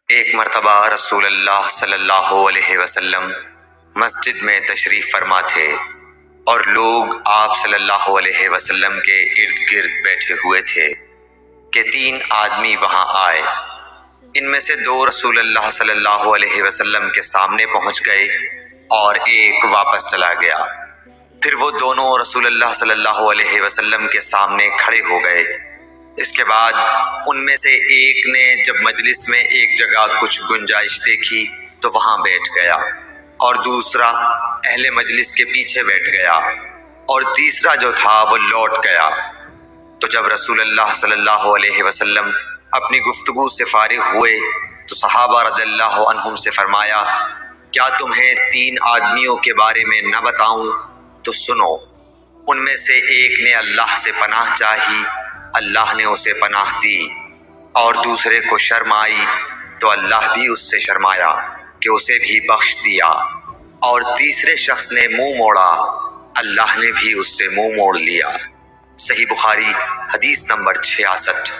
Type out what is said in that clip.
ایک مرتبہ رسول اللہ صلی اللہ علیہ وسلم مسجد میں تشریف فرما تھے اور لوگ آپ صلی اللہ علیہ وسلم کے ارد گرد بیٹھے ہوئے تھے کہ 3 آدمی وہاں آئے۔ ان میں سے 2 رسول اللہ صلی اللہ علیہ وسلم کے سامنے پہنچ گئے اور ایک واپس چلا گیا۔ پھر وہ دونوں رسول اللہ صلی اللہ علیہ وسلم کے سامنے کھڑے ہو گئے۔ اس کے بعد ان میں سے ایک نے جب مجلس میں ایک جگہ کچھ گنجائش دیکھی تو وہاں بیٹھ گیا، اور دوسرا اہل مجلس کے پیچھے بیٹھ گیا، اور تیسرا جو تھا وہ لوٹ گیا۔ تو جب رسول اللہ صلی اللہ علیہ وسلم اپنی گفتگو سے فارغ ہوئے تو صحابہ رضی اللہ عنہم سے فرمایا، کیا تمہیں 3 آدمیوں کے بارے میں نہ بتاؤں؟ تو سنو۔ ان میں سے ایک نے اللہ سے پناہ چاہی، اللہ نے اسے پناہ دی، اور دوسرے کو شرم آئی تو اللہ بھی اس سے شرمایا کہ اسے بھی بخش دیا، اور تیسرے شخص نے منہ موڑا، اللہ نے بھی اس سے منہ موڑ لیا۔ صحیح بخاری حدیث نمبر 66۔